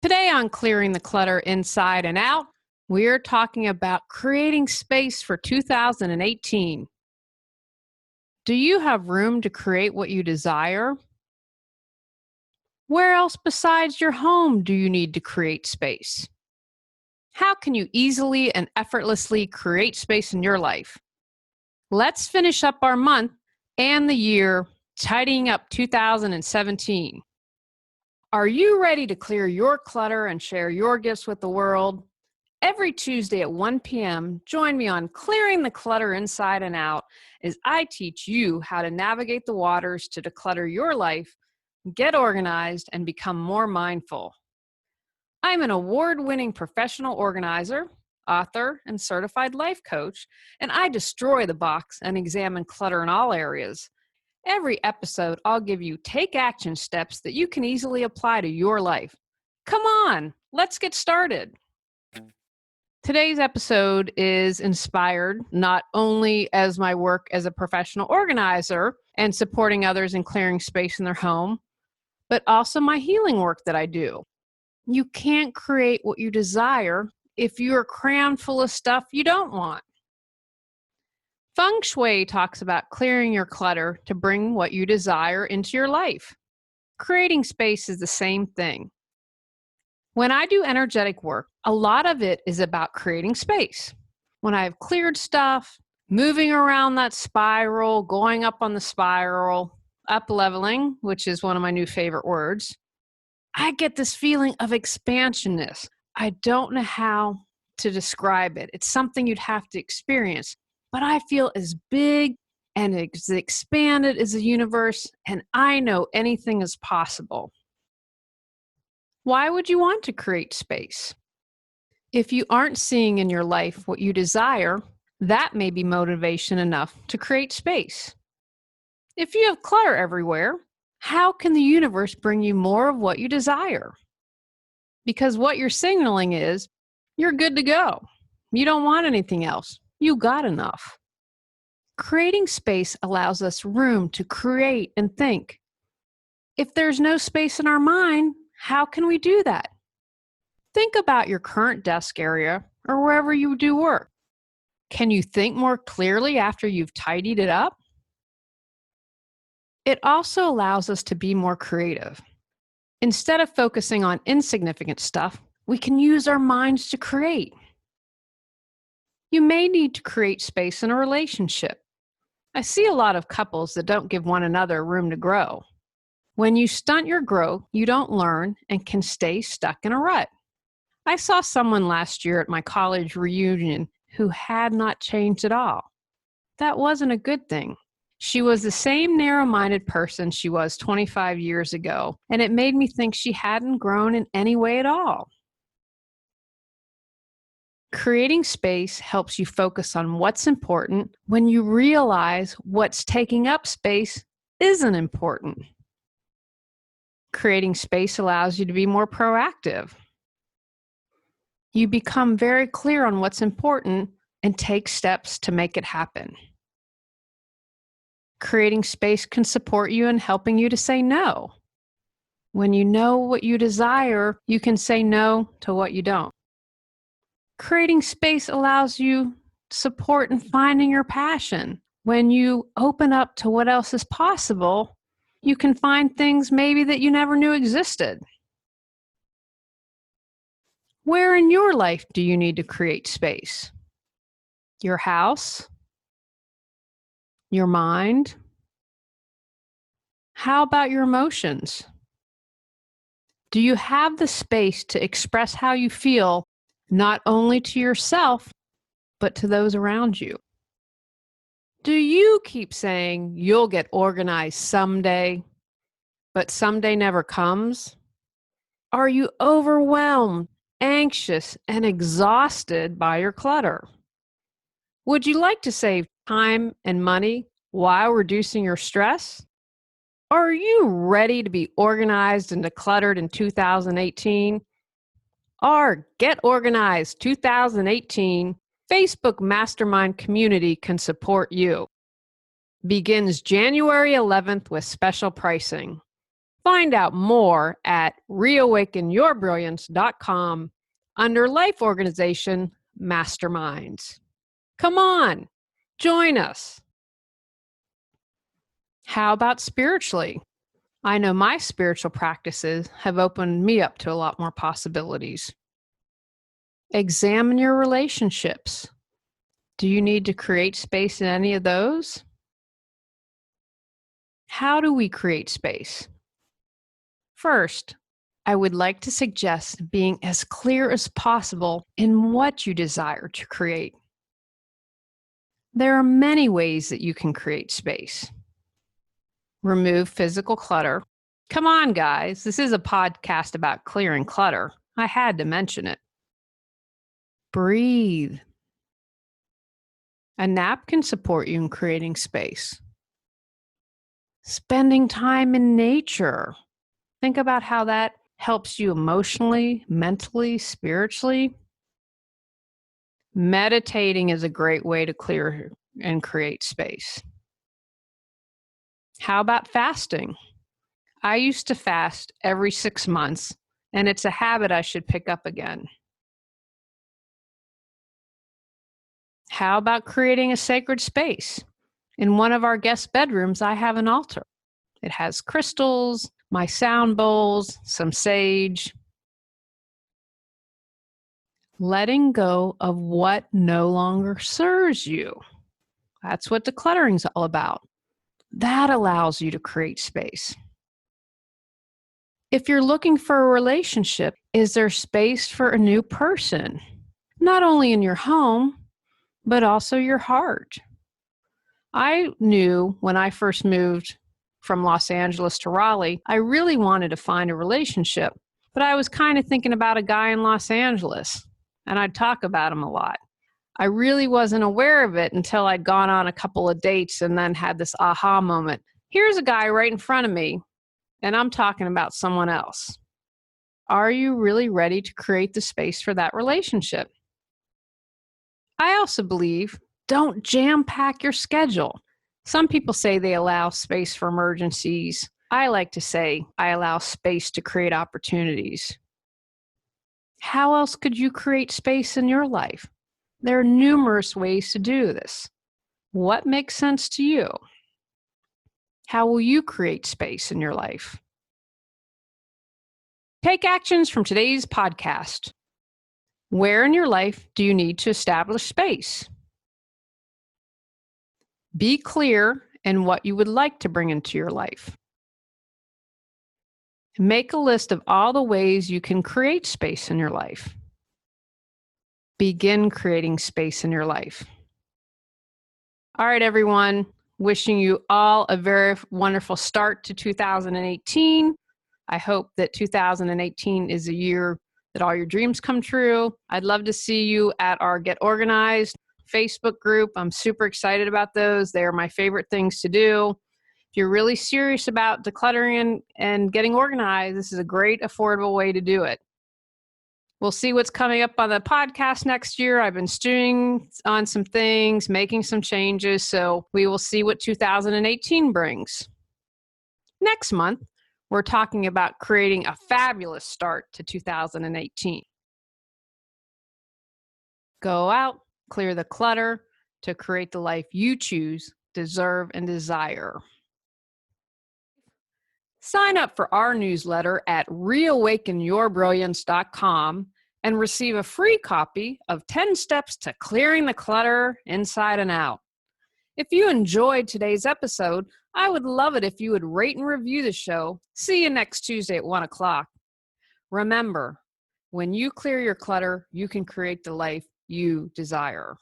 Today on Clearing the Clutter Inside and Out, we're talking about creating space for 2018. Do you have room to create what you desire? Where else besides your home do you need to create space? How can you easily and effortlessly create space in your life? Let's finish up our month and the year tidying up 2017. Are you ready to clear your clutter and share your gifts with the world? Every Tuesday at 1 p.m., join me on Clearing the Clutter Inside and Out as I teach you how to navigate the waters to declutter your life, get organized, and become more mindful. I'm an award-winning professional organizer, author, and certified life coach, and I destroy the box and examine clutter in all areas. Every episode, I'll give you take action steps that you can easily apply to your life. Come on, let's get started. Today's episode is inspired not only as my work as a professional organizer and supporting others in clearing space in their home, but also my healing work that I do. You can't create what you desire if you're crammed full of stuff you don't want. Feng Shui talks about clearing your clutter to bring what you desire into your life. Creating space is the same thing. When I do energetic work, a lot of it is about creating space. When I've cleared stuff, moving around that spiral, going up on the spiral, up-leveling, which is one of my new favorite words, I get this feeling of expansionness. I don't know how to describe it. It's something you'd have to experience. But I feel as big and as expanded as the universe, and I know anything is possible. Why would you want to create space? If you aren't seeing in your life what you desire, that may be motivation enough to create space. If you have clutter everywhere, how can the universe bring you more of what you desire? Because what you're signaling is, you're good to go. You don't want anything else. You got enough. Creating space allows us room to create and think. If there's no space in our mind, how can we do that? Think about your current desk area or wherever you do work. Can you think more clearly after you've tidied it up? It also allows us to be more creative. Instead of focusing on insignificant stuff, we can use our minds to create. You may need to create space in a relationship. I see a lot of couples that don't give one another room to grow. When you stunt your growth, you don't learn and can stay stuck in a rut. I saw someone last year at my college reunion who had not changed at all. That wasn't a good thing. She was the same narrow-minded person she was 25 years ago, and it made me think she hadn't grown in any way at all. Creating space helps you focus on what's important when you realize what's taking up space isn't important. Creating space allows you to be more proactive. You become very clear on what's important and take steps to make it happen. Creating space can support you in helping you to say no. When you know what you desire, you can say no to what you don't. Creating space allows you support in finding your passion. When you open up to what else is possible, you can find things maybe that you never knew existed. Where in your life do you need to create space? Your house? Your mind? How about your emotions? Do you have the space to express how you feel, not only to yourself, but to those around you? Do you keep saying you'll get organized someday, but someday never comes? Are you overwhelmed, anxious, and exhausted by your clutter? Would you like to save time and money while reducing your stress? Are you ready to be organized and decluttered in 2018? Our Get Organized 2018 Facebook Mastermind community can support you. Begins January 11th with special pricing. Find out more at reawakenyourbrilliance.com under Life Organization Masterminds. Come on, join us. How about spiritually? I know my spiritual practices have opened me up to a lot more possibilities. Examine your relationships. Do you need to create space in any of those? How do we create space? First, I would like to suggest being as clear as possible in what you desire to create. There are many ways that you can create space. Remove physical clutter. Come on, guys. This is a podcast about clearing clutter. I had to mention it. Breathe. A nap can support you in creating space. Spending time in nature. Think about how that helps you emotionally, mentally, spiritually. Meditating is a great way to clear and create space. How about fasting? I used to fast every 6 months, and it's a habit I should pick up again. How about creating a sacred space? In one of our guest bedrooms, I have an altar. It has crystals, my sound bowls, some sage. Letting go of what no longer serves you. That's what decluttering is all about. That allows you to create space. If you're looking for a relationship, is there space for a new person? Not only in your home, but also your heart. I knew when I first moved from Los Angeles to Raleigh, I really wanted to find a relationship, but I was kind of thinking about a guy in Los Angeles, and I'd talk about him a lot. I really wasn't aware of it until I'd gone on a couple of dates and then had this aha moment. Here's a guy right in front of me, and I'm talking about someone else. Are you really ready to create the space for that relationship? I also believe don't jam-pack your schedule. Some people say they allow space for emergencies. I like to say I allow space to create opportunities. How else could you create space in your life? There are numerous ways to do this. What makes sense to you? How will you create space in your life? Take actions from today's podcast. Where in your life do you need to establish space? Be clear in what you would like to bring into your life. Make a list of all the ways you can create space in your life. Begin creating space in your life. All right, everyone. Wishing you all a very wonderful start to 2018. I hope that 2018 is a year that all your dreams come true. I'd love to see you at our Get Organized Facebook group. I'm super excited about those. They are my favorite things to do. If you're really serious about decluttering and getting organized, this is a great, affordable way to do it. We'll see what's coming up on the podcast next year. I've been stewing on some things, making some changes, so we will see what 2018 brings. Next month, we're talking about creating a fabulous start to 2018. Go out, clear the clutter to create the life you choose, deserve, and desire. Sign up for our newsletter at reawakenyourbrilliance.com and receive a free copy of 10 Steps to Clearing the Clutter Inside and Out. If you enjoyed today's episode, I would love it if you would rate and review the show. See you next Tuesday at 1 o'clock. Remember, when you clear your clutter, you can create the life you desire.